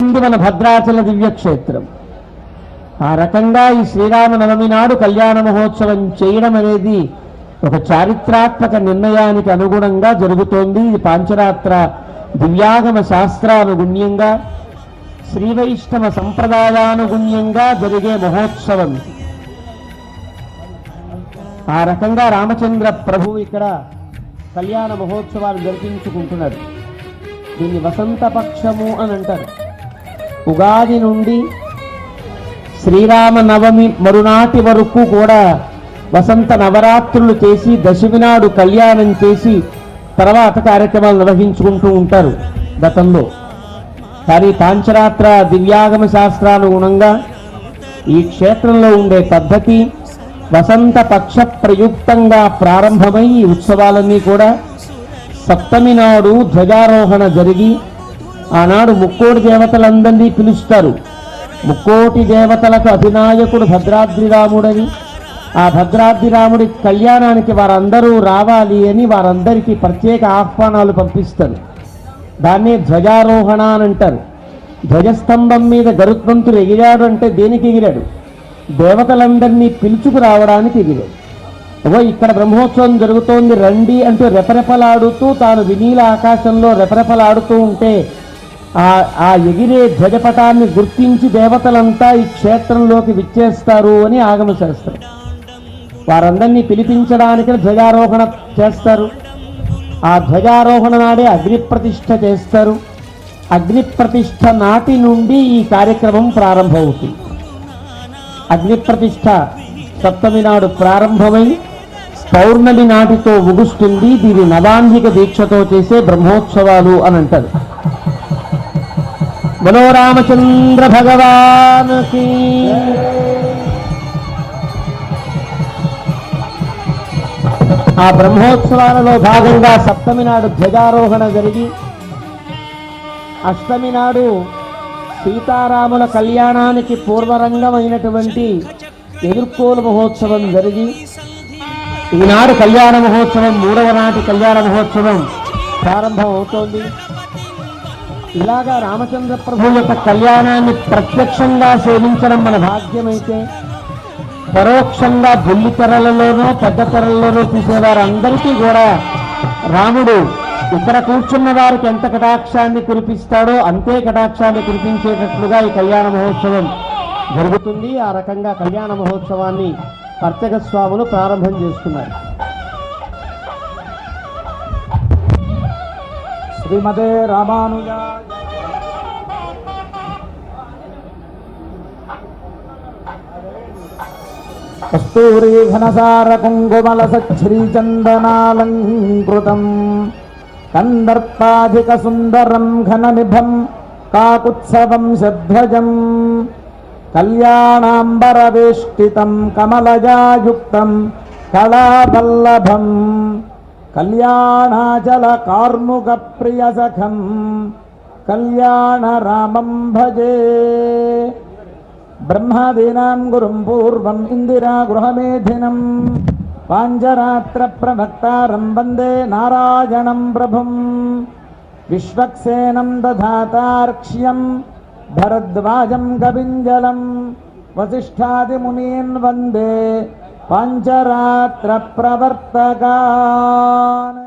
వెలిసింది మన భద్రాచల దివ్యక్షేత్రం. ఆ రకంగా ఈ శ్రీరామనవమి నాడు కళ్యాణ మహోత్సవం చేయడం అనేది ఒక చారిత్రాత్మక నిర్ణయానికి అనుగుణంగా జరుగుతోంది. ఇది పాంచరాత్ర దివ్యాగమ శాస్త్రానుగుణ్యంగా శ్రీవైష్ణవ సంప్రదాయానుగుణ్యంగా జరిగే మహోత్సవం. ఆ రకంగా రామచంద్ర ప్రభు ఇక్కడ కళ్యాణ మహోత్సవాలు జరిపించుకుంటున్నారు. దీన్ని వసంత పక్షము అని అంటారు. ఉగాది నుండి శ్రీరామనవమి మరునాటి వరకు కూడా వసంత నవరాత్రులు చేసి దశమి నాడు కళ్యాణం చేసి తర్వాత కార్యక్రమాలు నిర్వహించుకుంటూ ఉంటారు గతంలో. కానీ పాంచరాత్ర దివ్యాగమ శాస్త్రానుగుణంగా ఈ క్షేత్రంలో ఉండే పద్ధతి వసంత పక్ష ప్రయుక్తంగా ప్రారంభమై ఈ ఉత్సవాలన్నీ కూడా సప్తమి నాడు ధ్వజారోహణ జరిగి ఆనాడు ముక్కోటి దేవతలందరినీ పిలుస్తారు. ముక్కోటి దేవతలకు అధినాయకుడు భద్రాద్రిరాముడని, ఆ భద్రాద్రిరాముడి కళ్యాణానికి వారందరూ రావాలి అని వారందరికీ ప్రత్యేక ఆహ్వానాలు పంపిస్తారు. దాన్నే ధ్వజారోహణ అని అంటారు. ధ్వజస్తంభం మీద గరుత్మంతుడు ఎగిరాడు అంటే దేనికి ఎగిరాడు? దేవతలందరినీ పిలుచుకు రావడానికి ఎగిరాడు. ఇక్కడ బ్రహ్మోత్సవం జరుగుతోంది రండి అంటూ రెపరెపలాడుతూ తాను వినీల ఆకాశంలో రెపరెపలాడుతూ ఉంటే ఆ ఎగిరే ధ్వజపటాన్ని గుర్తించి దేవతలంతా ఈ క్షేత్రంలోకి విచ్చేస్తారు అని ఆగమ శాస్త్రం. వారందరినీ పిలిపించడానికి ధ్వజారోహణ చేస్తారు. ఆ ధ్వజారోహణ నాడే అగ్నిప్రతిష్ఠ చేస్తారు. అగ్నిప్రతిష్ఠ నాటి నుండి ఈ కార్యక్రమం ప్రారంభమవుతుంది. అగ్నిప్రతిష్ఠ సప్తమి నాడు ప్రారంభమై పౌర్ణమి నాటితో ముగుస్తుంది. దీని నవాంగిక దీక్షతో చేసే బ్రహ్మోత్సవాలు అని అంటారు. మనోరామచంద్ర భగవానికి ఆ బ్రహ్మోత్సవాలలో భాగంగా సప్తమి నాడు ధ్వజారోహణ జరిగి అష్టమి నాడు సీతారాముల కళ్యాణానికి పూర్వరంగమైనటువంటి ఎదుర్కోలు మహోత్సవం జరిగి ఈనాడు కళ్యాణ మహోత్సవం మూడవ నాటి కళ్యాణ మహోత్సవం ప్రారంభం అవుతోంది. ఇలాగా రామచంద్ర ప్రభు యొక్క కళ్యాణాన్ని ప్రత్యక్షంగా సేవించడం మన భాగ్యమైతే, పరోక్షంగా బుల్లి తెరలలోనో పెద్ద తెరలలోనో చూసేవారందరికీ కూడా రాముడు ఇక్కడ కూర్చున్న వారికి ఎంత కటాక్షాన్ని కురిపిస్తాడో అంతే కటాక్షాన్ని కురిపించేటట్లుగా ఈ కళ్యాణ మహోత్సవం జరుగుతుంది. ఆ రకంగా కళ్యాణ మహోత్సవాన్ని అర్చక స్వాములు ప్రారంభం చేస్తున్నారు. శ్రీమతే రామానుజాయ కస్తూరీ ఘనసార కుంకుమల సచ్ఛ్రీచందనాలంకృతం కందర్పాధిక సుందరం ఘన నిభం కాకుత్సవం శధ్వజం కళ్యాణాంబరవేష్టితం కమలజాయుక్తం కళావల్లభం కళ్యాణాచల కార్ముక ప్రియసఖం కళ్యాణ రామం భజే. బ్రహ్మాదీనాం గురుం పూర్వం ఇందిరా గృహమేధినం పాంచరాత్ర ప్రవక్తారం వందే నారాయణం ప్రభుం విశ్వక్సేనం దధాతార్క్ష్యం భరద్వాజం కవింజలం వసిష్ఠాదిమునీన్ వందే పాంచరాత్ర ప్రవర్తకాన్.